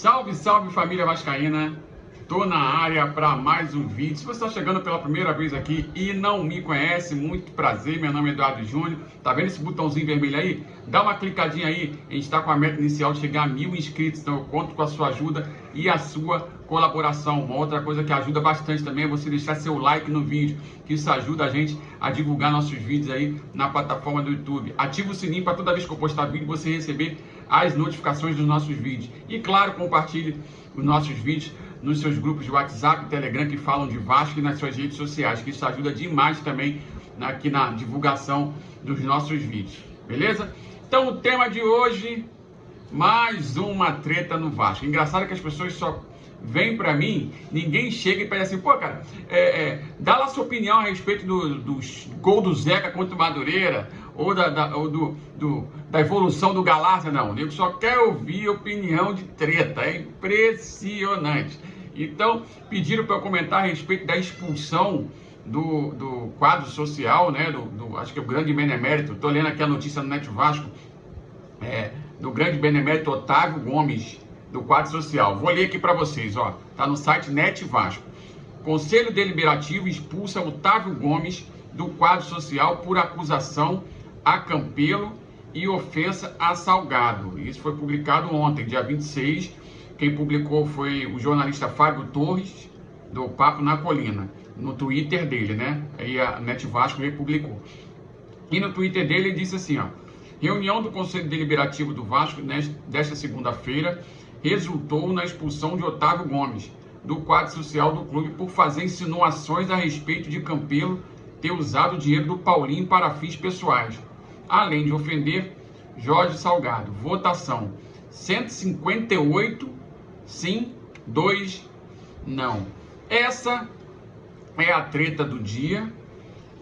Salve, salve família vascaína, tô na área para mais um vídeo. Se você está chegando pela primeira vez aqui e não me conhece, muito prazer, meu nome é Eduardo Júnior. Tá vendo esse botãozinho vermelho aí? Dá uma clicadinha aí, a gente está com a meta inicial de chegar a 1000 inscritos, então eu conto com a sua ajuda e a sua colaboração. Uma outra coisa que ajuda bastante também é você deixar seu like no vídeo, que isso ajuda a gente a divulgar nossos vídeos aí na plataforma do YouTube. Ativa o sininho para toda vez que eu postar vídeo você receber as notificações dos nossos vídeos. E claro, compartilhe os nossos vídeos nos seus grupos de WhatsApp e Telegram que falam de Vasco e nas suas redes sociais, que isso ajuda demais também aqui na divulgação dos nossos vídeos, beleza? Então o tema de hoje, mais uma treta no Vasco. Engraçado que as pessoas só vêm pra mim, ninguém chega e pede assim, pô cara, dá lá sua opinião a respeito do gol do Zeca contra o Madureira, ou da evolução do Galácia. Não, o nego só quer ouvir opinião de treta, é impressionante. Então, pediram para eu comentar a respeito da expulsão do quadro social, né, acho que é o grande benemérito, estou lendo aqui a notícia no Net Vasco, do grande benemérito Otávio Gomes, do quadro social. Vou ler aqui para vocês, ó, tá no site Net Vasco. Conselho Deliberativo expulsa Otávio Gomes do quadro social por acusação a Campelo e ofensa a Salgado. Isso foi publicado ontem, dia 26. Quem publicou foi o jornalista Fábio Torres, do Papo na Colina, no Twitter dele, né? Aí a Net Vasco republicou. E no Twitter dele ele disse assim, ó: reunião do Conselho Deliberativo do Vasco desta segunda-feira resultou na expulsão de Otávio Gomes do quadro social do clube por fazer insinuações a respeito de Campelo ter usado o dinheiro do Paulinho para fins pessoais, além de ofender Jorge Salgado. Votação: 158 sim, 2 não. Essa é a treta do dia,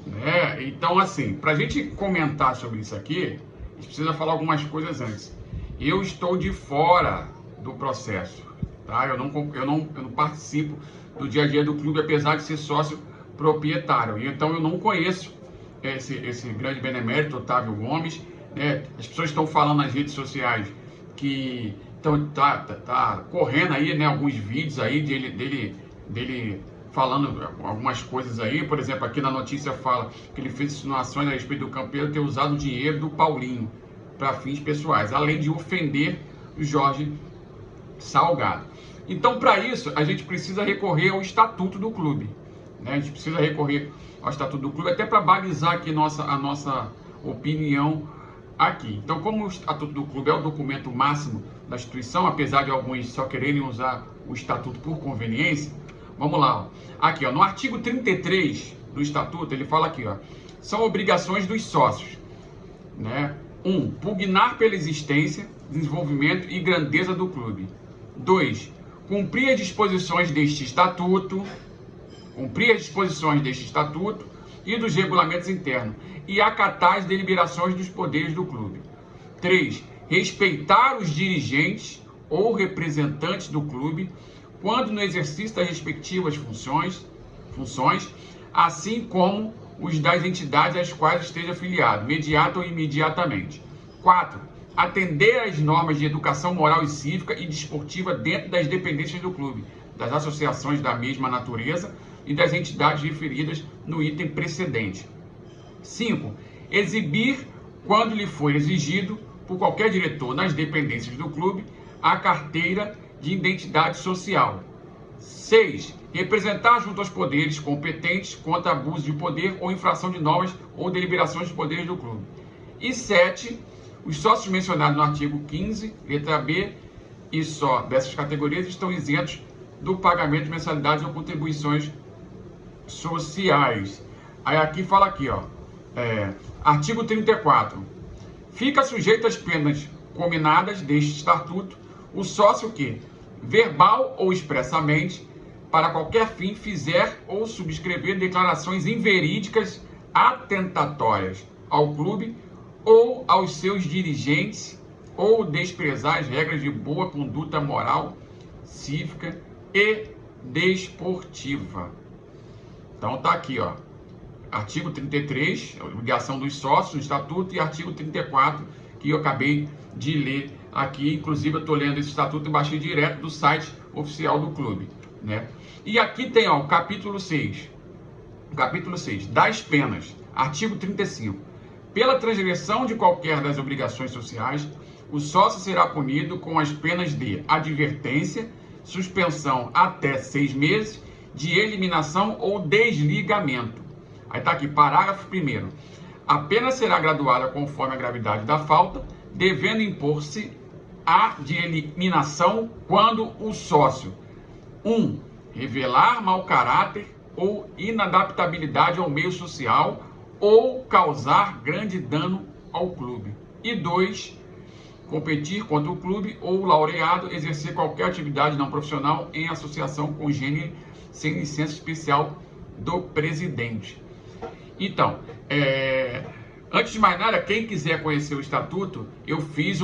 né? Então, assim, para a gente comentar sobre isso aqui, a gente precisa falar algumas coisas antes. Eu estou de fora do processo, tá? Eu não participo do dia a dia do clube, apesar de ser sócio proprietário. Então eu não conheço esse grande benemérito Otávio Gomes, né? As pessoas estão falando nas redes sociais que tá correndo aí, né, alguns vídeos aí dele falando algumas coisas aí. Por exemplo, aqui na notícia fala que ele fez insinuações a respeito do Campelo ter usado o dinheiro do Paulinho para fins pessoais, além de ofender o Jorge Salgado. Então, para isso, a gente precisa recorrer ao estatuto do clube, né? A gente precisa recorrer ao estatuto do clube até para balizar aqui a nossa opinião aqui. Então, como o estatuto do clube é o documento máximo da instituição, apesar de alguns só quererem usar o estatuto por conveniência, vamos lá, ó. Aqui, ó, no artigo 33 do estatuto, ele fala aqui, ó, são obrigações dos sócios, né? 1. Pugnar pela existência, desenvolvimento e grandeza do clube. 2. Cumprir as disposições deste estatuto, e dos regulamentos internos e acatar as deliberações dos poderes do clube. 3. Respeitar os dirigentes ou representantes do clube quando no exercício das respectivas funções, assim como os das entidades às quais esteja afiliado, imediata ou imediatamente. 4. Atender às normas de educação moral e cívica e desportiva dentro das dependências do clube, das associações da mesma natureza e das entidades referidas no item precedente. 5. Exibir, quando lhe for exigido, por qualquer diretor nas dependências do clube, a carteira de identidade social. 6. Representar junto aos poderes competentes contra abuso de poder ou infração de normas ou deliberações dos poderes do clube. E 7. Os sócios mencionados no artigo 15, letra B, e só dessas categorias estão isentos do pagamento de mensalidades ou contribuições sociais. Aí aqui fala aqui, ó, artigo 34. Fica sujeito às penas cominadas deste estatuto o sócio que, verbal ou expressamente, para qualquer fim, fizer ou subscrever declarações inverídicas atentatórias ao clube ou aos seus dirigentes, ou desprezar as regras de boa conduta moral, cívica e desportiva. Então tá aqui, ó, artigo 33, obrigação dos sócios do estatuto, e artigo 34, que eu acabei de ler Aqui, inclusive, eu estou lendo esse estatuto e baixei direto do site oficial do clube, né? E aqui tem, ó, o capítulo 6. O capítulo 6, das penas. Artigo 35. Pela transgressão de qualquer das obrigações sociais, o sócio será punido com as penas de advertência, suspensão até 6 meses, de eliminação ou desligamento. Aí está aqui, parágrafo 1º. A pena será graduada conforme a gravidade da falta, devendo impor-se a de eliminação quando o sócio 1. Revelar mau caráter ou inadaptabilidade ao meio social ou causar grande dano ao clube. E 2. Competir contra o clube ou laureado, exercer qualquer atividade não profissional em associação congênere sem licença especial do presidente. Então, antes de mais nada, quem quiser conhecer o Estatuto, eu fiz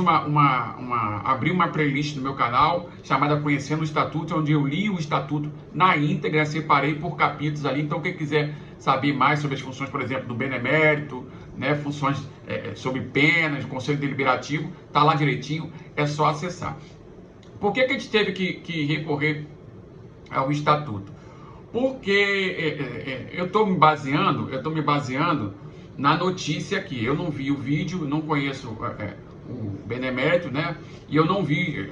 abri uma playlist no meu canal chamada Conhecendo o Estatuto, onde eu li o Estatuto na íntegra, separei por capítulos ali. Então, quem quiser saber mais sobre as funções, por exemplo, do benemérito, né, funções sobre penas, Conselho Deliberativo, tá lá direitinho, é só acessar. Por que a gente teve que recorrer ao Estatuto? Porque eu estou me baseando na notícia aqui. Eu não vi o vídeo, não conheço o benemérito, né? E eu não vi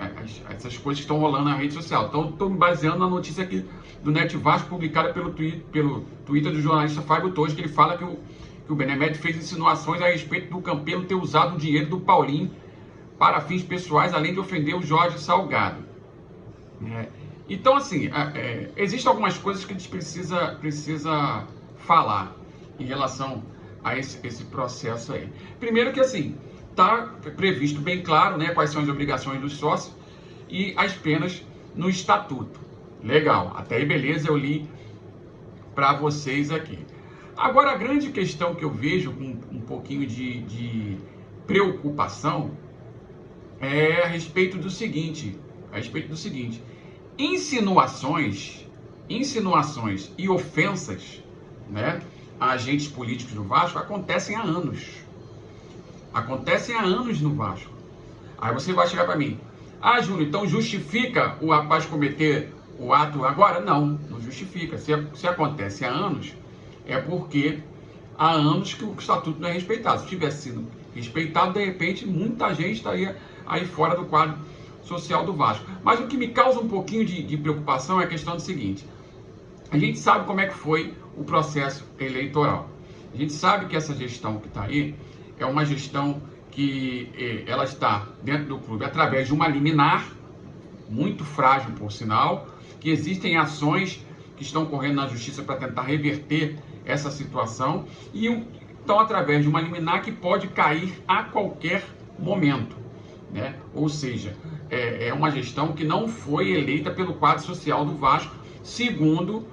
essas coisas que estão rolando na rede social. Então, estou me baseando na notícia aqui do Net Vasco, publicada pelo Twitter do jornalista Fábio Torres, que ele fala que o benemérito fez insinuações a respeito do Campelo ter usado o dinheiro do Paulinho para fins pessoais, além de ofender o Jorge Salgado. Então, assim, existem algumas coisas que a gente precisa falar em relação a esse processo aí. Primeiro que, assim, está previsto bem claro, né, quais são as obrigações dos sócios e as penas no Estatuto. Legal, até aí beleza, eu li para vocês aqui. Agora, a grande questão que eu vejo com um pouquinho de preocupação é a respeito do seguinte, insinuações e ofensas, né, a agentes políticos do Vasco acontecem há anos. Acontecem há anos no Vasco. Aí você vai chegar para mim, Júlio, então justifica o rapaz cometer o ato agora? Não justifica. Se acontece há anos, é porque há anos que o Estatuto não é respeitado. Se tivesse sido respeitado, de repente, muita gente estaria aí fora do quadro social do Vasco. Mas o que me causa um pouquinho de preocupação é a questão do seguinte: a gente sabe como é que foi o processo eleitoral. A gente sabe que essa gestão que está aí é uma gestão que ela está dentro do clube através de uma liminar, muito frágil por sinal, que existem ações que estão correndo na justiça para tentar reverter essa situação, e então através de uma liminar que pode cair a qualquer momento, né? Ou seja, é uma gestão que não foi eleita pelo quadro social do Vasco, segundo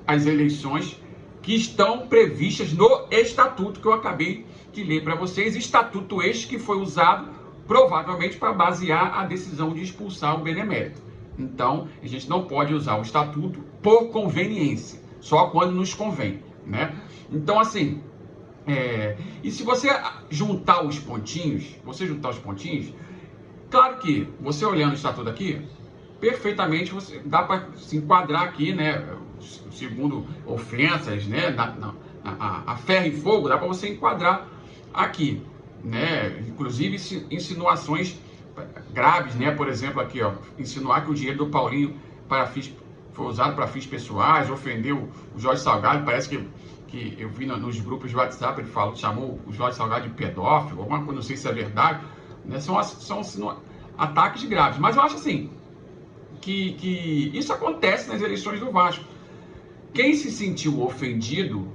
as eleições que estão previstas no Estatuto que eu acabei de ler para vocês, Estatuto este que foi usado provavelmente para basear a decisão de expulsar o benemérito. Então, a gente não pode usar o Estatuto por conveniência, só quando nos convém, né? Então, assim, e se você juntar os pontinhos, claro que você olhando o Estatuto aqui, perfeitamente você dá para se enquadrar aqui, né? Segundo ofensas, né? A ferro e fogo, dá para você enquadrar aqui, né? Inclusive insinuações graves, né? Por exemplo, aqui, ó, insinuar que o dinheiro do Paulinho foi usado para fins pessoais, ofendeu o Jorge Salgado. Parece que eu vi nos grupos de WhatsApp, ele chamou o Jorge Salgado de pedófilo, alguma coisa, não sei se é verdade, né? São ataques graves, mas eu acho assim que isso acontece nas eleições do Vasco. Quem se sentiu ofendido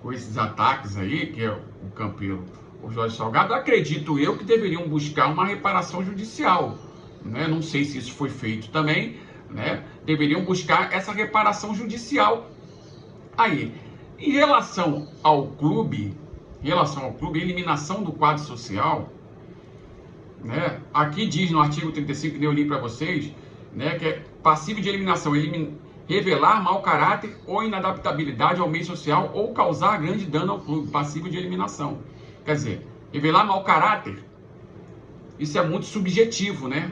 com esses ataques aí, que é o Campelo, o Jorge Salgado, acredito eu que deveriam buscar uma reparação judicial, né? Não sei se isso foi feito também, né? Deveriam buscar essa reparação judicial aí. Em relação ao clube, eliminação do quadro social, né? Aqui diz no artigo 35, que eu li para vocês, né, que é passivo de eliminação, revelar mau caráter ou inadaptabilidade ao meio social ou causar grande dano ao clube, passivo de eliminação. Quer dizer, revelar mau caráter Isso é muito subjetivo, né?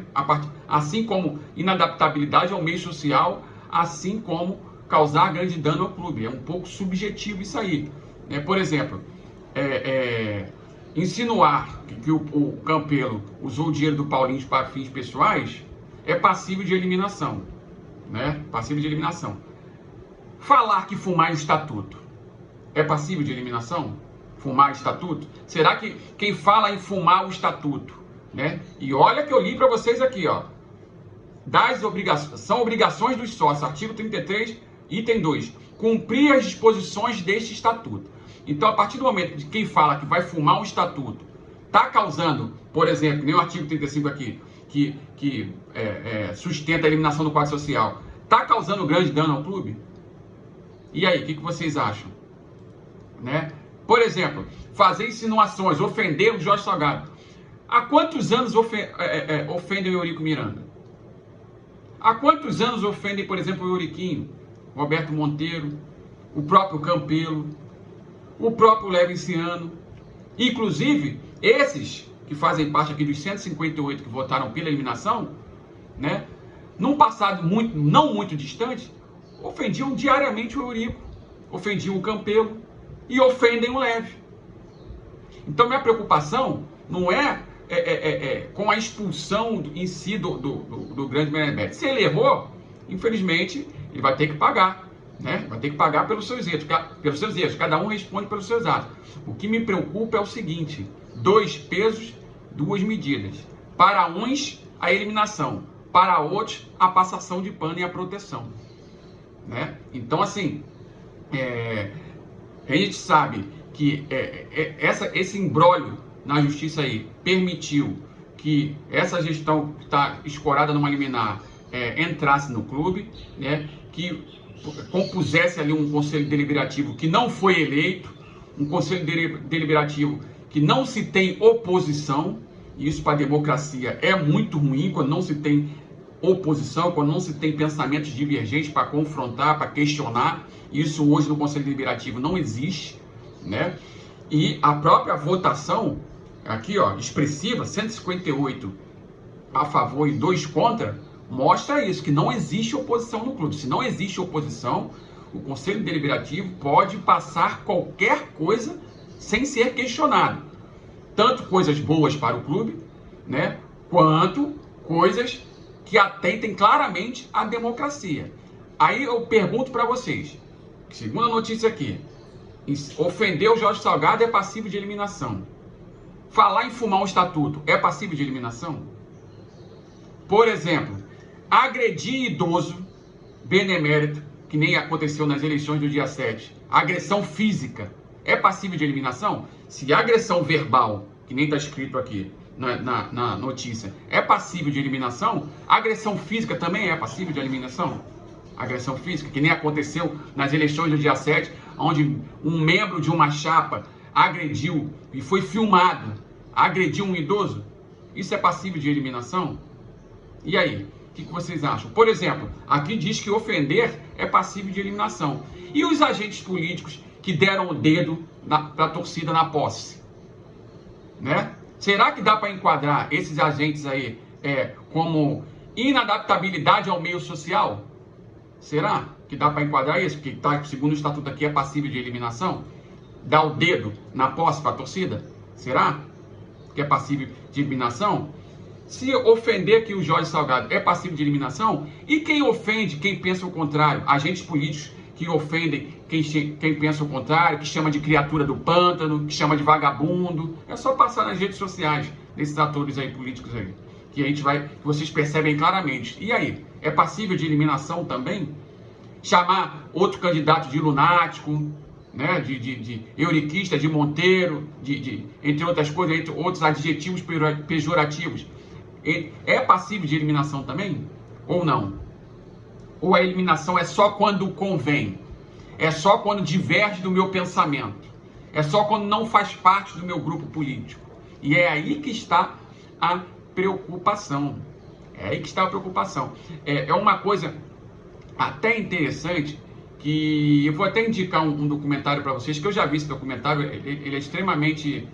Assim como inadaptabilidade ao meio social, assim como causar grande dano ao clube. É um pouco subjetivo isso aí. Por exemplo, insinuar que o Campelo usou o dinheiro do Paulinho para fins pessoais é passível de eliminação, né? Passível de eliminação. Falar que fumar é um estatuto é passível de eliminação? Fumar é estatuto? Será que quem fala em fumar o estatuto, né? E olha que eu li para vocês aqui, ó. São obrigações dos sócios, artigo 33, item 2, cumprir as disposições deste estatuto. Então, a partir do momento de quem fala que vai fumar um estatuto, está causando, por exemplo, nem o artigo 35 aqui, que sustenta a eliminação do quadro social, está causando grande dano ao clube? E aí, o que vocês acham? Né? Por exemplo, fazer insinuações, ofender o Jorge Salgado. Há quantos anos ofendem o Eurico Miranda? Há quantos anos ofendem, por exemplo, o Euriquinho, Roberto Monteiro, o próprio Campelo, o próprio Levinciano? Inclusive, esses que fazem parte aqui dos 158 que votaram pela eliminação, né, num passado não muito distante, ofendiam diariamente o Eurico, ofendiam o Campelo e ofendem o Leve. Então, minha preocupação não é com a expulsão em si do grande Benedetti. Se ele errou, infelizmente, ele vai ter que pagar, né? Vai ter que pagar pelos seus erros. Cada um responde pelos seus atos. O que me preocupa é o seguinte: 2 pesos, 2 medidas. Para uns, a eliminação. Para outros, a passação de pano e a proteção, né? Então, assim, a gente sabe que esse imbróglio na justiça aí permitiu que essa gestão que está escorada numa liminar entrasse no clube, né, que compusesse ali um conselho deliberativo que não foi eleito, um conselho deliberativo que não se tem oposição, e isso para a democracia é muito ruim, quando não se tem oposição, quando não se tem pensamentos divergentes para confrontar, para questionar. Isso hoje no Conselho Deliberativo não existe, né? E a própria votação, aqui ó, expressiva, 158 a favor e 2 contra, mostra isso, que não existe oposição no clube. Se não existe oposição, o Conselho Deliberativo pode passar qualquer coisa sem ser questionado. Tanto coisas boas para o clube, né? Quanto coisas que atentem claramente à democracia. Aí eu pergunto para vocês, segunda notícia aqui, ofender o Jorge Salgado é passível de eliminação. Falar em fumar um estatuto é passível de eliminação? Por exemplo, agredir idoso benemérito, que nem aconteceu nas eleições do dia 7, agressão física, é passível de eliminação? Se agressão verbal, que nem está escrito aqui na notícia, é passível de eliminação, agressão física também é passível de eliminação? Agressão física, que nem aconteceu nas eleições do dia 7, onde um membro de uma chapa agrediu e foi filmado, agrediu um idoso, isso é passível de eliminação? E aí, o que vocês acham? Por exemplo, aqui diz que ofender é passível de eliminação. E os agentes políticos que deram o dedo para a torcida na posse, né? Será que dá para enquadrar esses agentes aí como inadaptabilidade ao meio social? Será que dá para enquadrar isso? Porque tá, segundo o estatuto aqui é passível de eliminação? Dar o dedo na posse para a torcida? Será que é passível de eliminação? Se ofender aqui o Jorge Salgado é passível de eliminação? E quem ofende, quem pensa o contrário? Agentes políticos que ofendem quem pensa o contrário, que chama de criatura do pântano, que chama de vagabundo. É só passar nas redes sociais desses atores aí políticos aí, que vocês percebem claramente. E aí, é passível de eliminação também? Chamar outro candidato de lunático, né, de euriquista, de monteiro, entre outras coisas, entre outros adjetivos pejorativos, é passível de eliminação também? Ou não? Ou a eliminação é só quando convém? É só quando diverge do meu pensamento? É só quando não faz parte do meu grupo político? E é aí que está a preocupação. É aí que está a preocupação. É uma coisa até interessante, que eu vou até indicar um documentário para vocês, que eu já vi esse documentário, ele é extremamente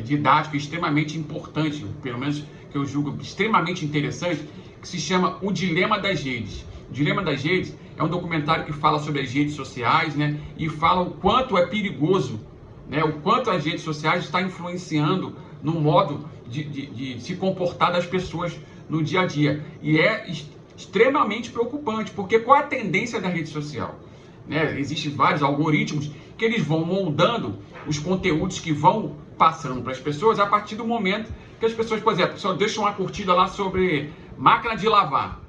didático, extremamente importante, pelo menos que eu julgo extremamente interessante, que se chama O Dilema das Redes. O Dilema das Redes é um documentário que fala sobre as redes sociais, né? E fala o quanto é perigoso, né? O quanto as redes sociais estão influenciando no modo de se comportar das pessoas no dia a dia. E é extremamente preocupante, porque qual é a tendência da rede social? Né? Existem vários algoritmos que eles vão moldando os conteúdos que vão passando para as pessoas a partir do momento que as pessoas, por exemplo, só deixam uma curtida lá sobre máquina de lavar.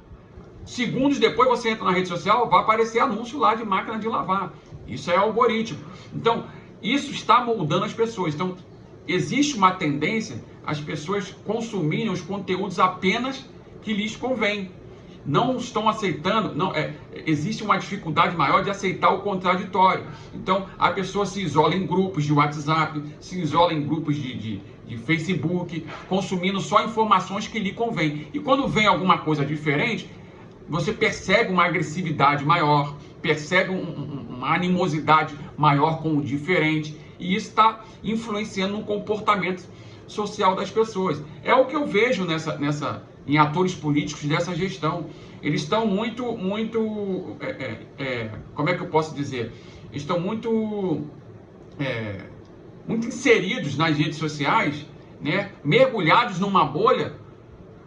Segundos depois você entra na rede social, vai aparecer anúncio lá de máquina de lavar. Isso é algoritmo. Então, isso está moldando as pessoas. Então, existe uma tendência as pessoas consumirem os conteúdos apenas que lhes convém. Não estão aceitando, existe uma dificuldade maior de aceitar o contraditório. Então, a pessoa se isola em grupos de WhatsApp, se isola em grupos de Facebook, consumindo só informações que lhe convém. E quando vem alguma coisa diferente, você percebe uma agressividade maior, percebe uma animosidade maior com o diferente, e isso está influenciando no comportamento social das pessoas. É o que eu vejo em atores políticos dessa gestão. Eles estão muito, como é que eu posso dizer? Estão muito inseridos nas redes sociais, né? Mergulhados numa bolha,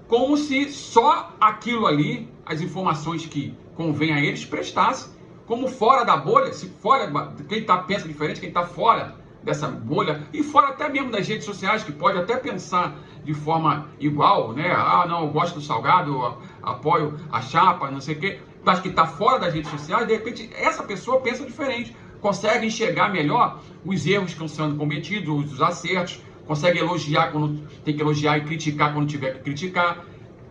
como se só aquilo ali, as informações que convém a eles, prestasse. Como fora da bolha, se fora, quem pensa diferente, quem está fora dessa bolha, e fora até mesmo das redes sociais, que pode até pensar de forma igual, né? Ah, não, eu gosto do salgado, eu apoio a chapa, não sei o quê, mas que está fora das redes sociais, de repente essa pessoa pensa diferente, consegue enxergar melhor os erros que estão sendo cometidos, os acertos, consegue elogiar quando tem que elogiar e criticar quando tiver que criticar,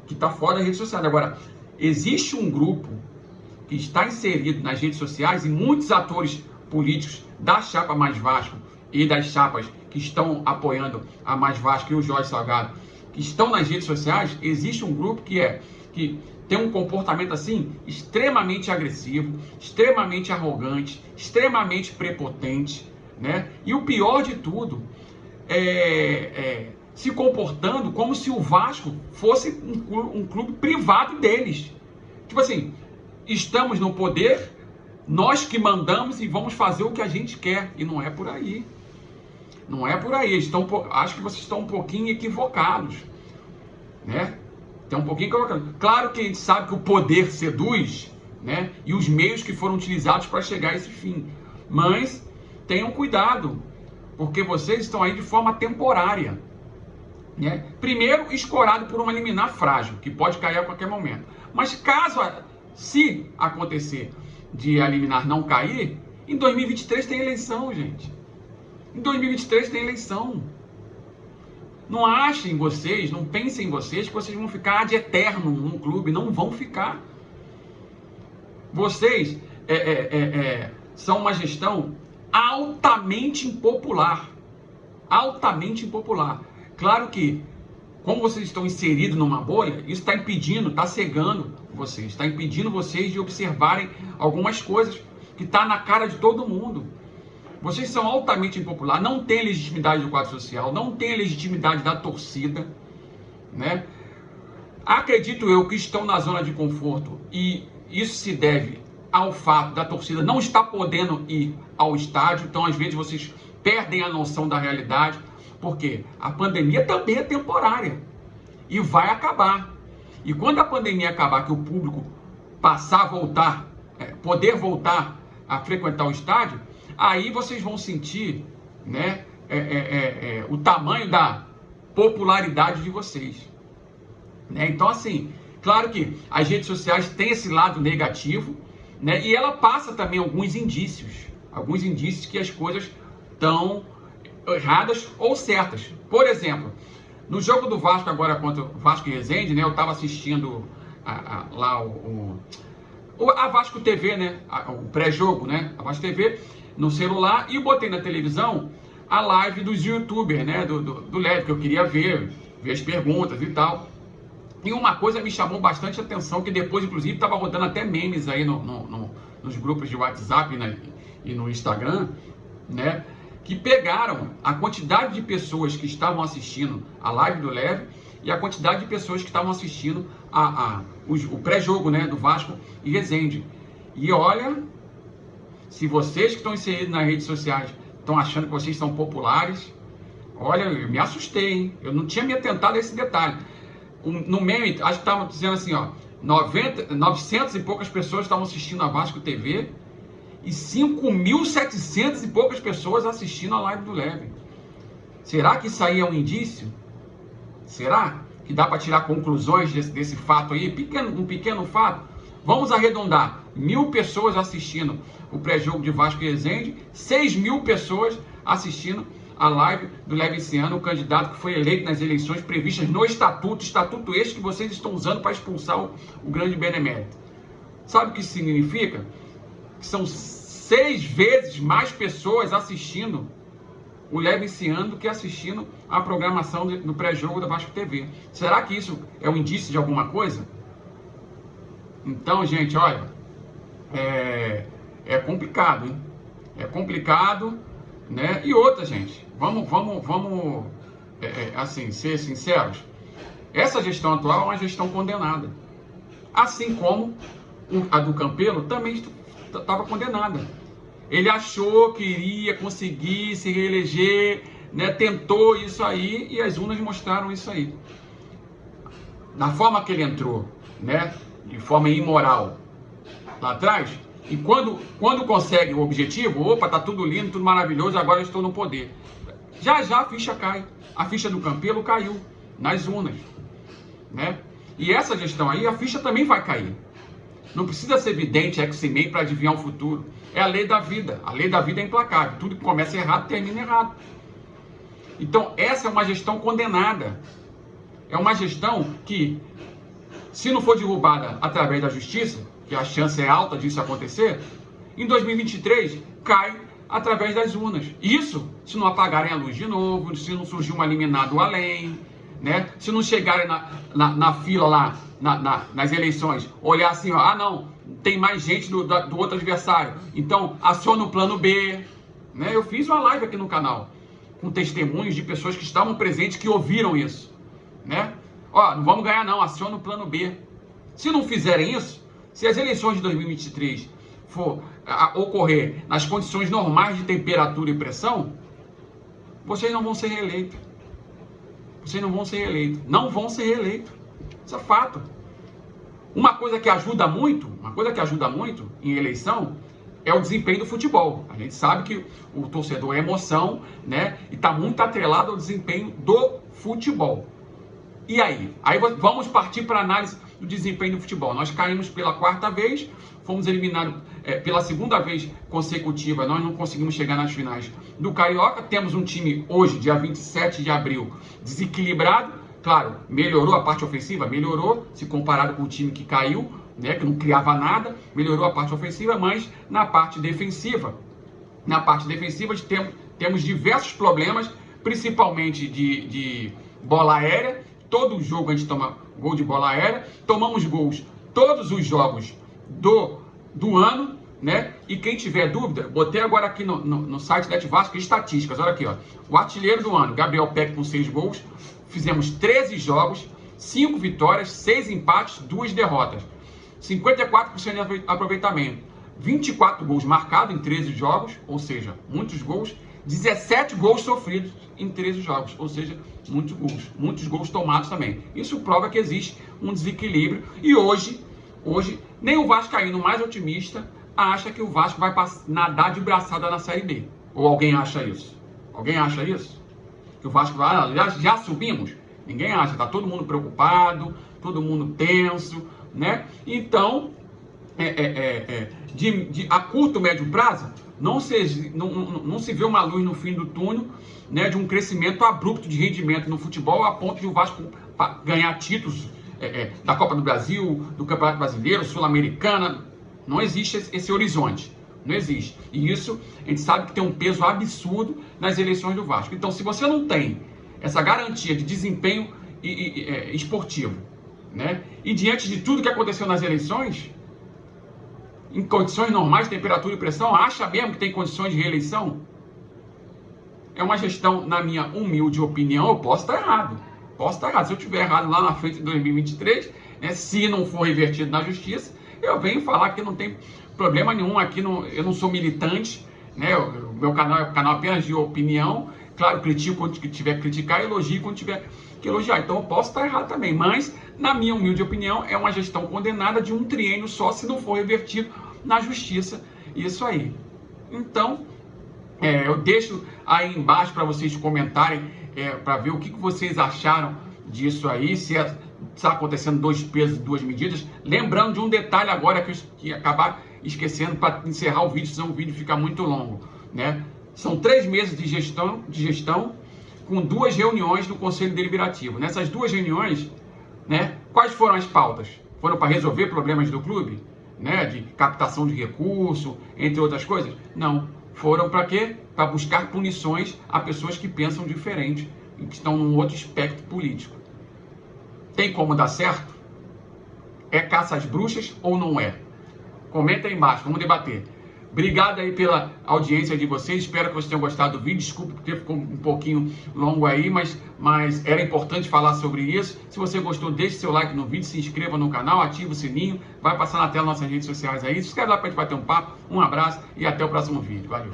que está fora das redes sociais. Agora, existe um grupo que está inserido nas redes sociais, e muitos atores políticos da chapa Mais Vasco e das chapas que estão apoiando a Mais Vasco e o Jorge Salgado, que estão nas redes sociais. Existe um grupo que tem um comportamento assim extremamente agressivo, extremamente arrogante, extremamente prepotente, né? E o pior de tudo se comportando como se o Vasco fosse um clube privado deles. Tipo assim, estamos no poder, nós que mandamos e vamos fazer o que a gente quer. E não é por aí. Não é por aí. Acho que vocês estão um pouquinho equivocados, né? Tem um pouquinho equivocado. Claro que a gente sabe que o poder seduz, né? E os meios que foram utilizados para chegar a esse fim. Mas tenham cuidado, porque vocês estão aí de forma temporária, né? Primeiro, escorado por uma liminar frágil, que pode cair a qualquer momento. Mas se acontecer de a liminar não cair, em 2023 tem eleição, gente. Em 2023 tem eleição. Não achem vocês, não pensem em vocês que vocês vão ficar de eterno num clube. Não vão ficar. Vocês são uma gestão altamente impopular. Altamente impopular. Claro que, como vocês estão inseridos numa bolha, isso está impedindo, está cegando vocês. Está impedindo vocês de observarem algumas coisas que estão na cara de todo mundo. Vocês são altamente impopulares, não têm legitimidade do quadro social, não têm legitimidade da torcida, né? Acredito eu que estão na zona de conforto, e isso se deve ao fato da torcida não estar podendo ir ao estádio. Então, às vezes, vocês perdem a noção da realidade, porque a pandemia também é temporária e vai acabar. E quando a pandemia acabar, que o público passar a voltar, poder voltar a frequentar o estádio, aí vocês vão sentir, né, o tamanho da popularidade de vocês, né? Então, assim, claro que as redes sociais têm esse lado negativo, né? E ela passa também alguns indícios que as coisas estão erradas ou certas. Por exemplo, no jogo do Vasco agora contra o Vasco e Resende, né? Eu estava assistindo lá a Vasco TV, né? O pré-jogo, né? A Vasco TV no celular, e botei na televisão a live dos youtubers, né? Do Leve, que eu queria ver as perguntas e tal. E uma coisa me chamou bastante atenção, que depois, inclusive, estava rodando até memes aí nos grupos de WhatsApp e no Instagram, né? Que pegaram a quantidade de pessoas que estavam assistindo a live do Leve e a quantidade de pessoas que estavam assistindo o pré-jogo, né, do Vasco e Resende. E olha, se vocês que estão inseridos nas redes sociais estão achando que vocês são populares, olha, eu me assustei, hein? Eu não tinha me atentado a esse detalhe. No meme, acho que estavam dizendo assim, ó, 900 e poucas pessoas estavam assistindo a Vasco TV e 5.700 e poucas pessoas assistindo a live do Leve. Será que isso aí é um indício? Será que dá para tirar conclusões desse fato aí? Um pequeno fato. Vamos arredondar. 1.000 pessoas assistindo o pré-jogo de Vasco e Resende, 6.000 pessoas assistindo a live do Leve esse ano, o candidato que foi eleito nas eleições previstas no estatuto este que vocês estão usando para expulsar o grande benemérito. Sabe o que isso significa? Que são 6 vezes mais pessoas assistindo o Leve esse ano do que assistindo a programação do pré-jogo da Vasco TV. Será que isso é um indício de alguma coisa? Então, gente, olha, é complicado, hein? É complicado, né? E outra, gente, vamos assim, ser sinceros. Essa gestão atual é uma gestão condenada. Assim como a do Campelo também estava condenada. Ele achou que iria conseguir se reeleger, né? Tentou isso aí e as urnas mostraram isso aí. Na forma que ele entrou, né? De forma imoral lá atrás, e quando consegue o objetivo, opa, tá tudo lindo, tudo maravilhoso, agora eu estou no poder. Já a ficha cai. A ficha do Campelo caiu nas urnas, né? E essa gestão aí, a ficha também vai cair. Não precisa ser vidente, X-Men para adivinhar o futuro. É a lei da vida. A lei da vida é implacável. Tudo que começa errado, termina errado. Então, essa é uma gestão condenada. É uma gestão que, se não for derrubada através da justiça, que a chance é alta disso acontecer, em 2023 cai através das urnas. Isso se não apagarem a luz de novo, se não surgir um eliminado além, né? Se não chegarem na fila lá, nas eleições, olhar assim, ó, ah não, tem mais gente do outro adversário, então aciona o plano B, né? Eu fiz uma live aqui no canal com testemunhos de pessoas que estavam presentes, que ouviram isso, né? Ó, não vamos ganhar não, aciona o plano B. Se não fizerem isso, se as eleições de 2023 for ocorrer nas condições normais de temperatura e pressão, vocês não vão ser reeleitos. Vocês não vão ser reeleitos. Não vão ser reeleitos. Isso é fato. Uma coisa que ajuda muito em eleição é o desempenho do futebol. A gente sabe que o torcedor é emoção, né? E está muito atrelado ao desempenho do futebol. E aí? Aí vamos partir para a análise do desempenho do futebol. Nós caímos pela 4ª vez, fomos eliminados pela 2ª vez consecutiva, nós não conseguimos chegar nas finais do Carioca. Temos um time hoje, dia 27 de abril, desequilibrado. Claro, melhorou a parte ofensiva? Melhorou, se comparado com o time que caiu, né, que não criava nada, melhorou a parte ofensiva, mas na parte defensiva temos diversos problemas, principalmente de bola aérea. Todo jogo a gente toma gol de bola aérea, tomamos gols todos os jogos do ano, né? E quem tiver dúvida, botei agora aqui no site da Vasco estatísticas, olha aqui, ó. O artilheiro do ano, Gabriel Peck, com 6 gols, fizemos 13 jogos, 5 vitórias, 6 empates, 2 derrotas, 54% de aproveitamento, 24 gols marcados em 13 jogos, ou seja, muitos gols, 17 gols sofridos em 13 jogos, ou seja, muitos gols tomados também. Isso prova que existe um desequilíbrio e hoje nem o vascaíno mais otimista acha que o Vasco vai nadar de braçada na Série B. Ou alguém acha isso? Alguém acha isso? Que o Vasco vai, já subimos? Ninguém acha, tá todo mundo preocupado, todo mundo tenso, né? Então, a curto, médio prazo, não se vê uma luz no fim do túnel, né, de um crescimento abrupto de rendimento no futebol a ponto de o Vasco ganhar títulos da Copa do Brasil, do Campeonato Brasileiro, Sul-Americana. Não existe esse horizonte. Não existe. E isso a gente sabe que tem um peso absurdo nas eleições do Vasco. Então, se você não tem essa garantia de desempenho esportivo, né, e diante de tudo que aconteceu nas eleições, em condições normais de temperatura e pressão, acha mesmo que tem condições de reeleição? É uma gestão, na minha humilde opinião, eu posso estar errado. Posso estar errado. Se eu estiver errado lá na frente de 2023, né, se não for revertido na justiça, eu venho falar que não tem problema nenhum. Aqui eu não sou militante, né? O meu canal é um canal apenas de opinião. Claro, critico quando tiver que criticar, elogio quando tiver que elogiar. Então eu posso estar errado também, mas na minha humilde opinião é uma gestão condenada de um triênio só se não for revertido na justiça. Isso aí. Então, eu deixo aí embaixo para vocês comentarem, para ver o que vocês acharam disso aí, se está acontecendo 2 pesos e 2 medidas. Lembrando de um detalhe agora que eu ia acabar esquecendo para encerrar o vídeo, senão o vídeo fica muito longo, né? São 3 meses de gestão com 2 reuniões do Conselho Deliberativo. Nessas 2 reuniões, né, quais foram as pautas? Foram para resolver problemas do clube, né, de captação de recurso, entre outras coisas? Não. Foram para quê? Para buscar punições a pessoas que pensam diferente e que estão num outro espectro político. Tem como dar certo? É caça às bruxas ou não é? Comenta aí embaixo, vamos debater. Obrigado aí pela audiência de vocês, espero que vocês tenham gostado do vídeo. Desculpe porque ficou um pouquinho longo aí, mas era importante falar sobre isso. Se você gostou, deixe seu like no vídeo, se inscreva no canal, ative o sininho, vai passar na tela nossas redes sociais aí. Se inscreve lá para a gente bater um papo. Um abraço e até o próximo vídeo. Valeu!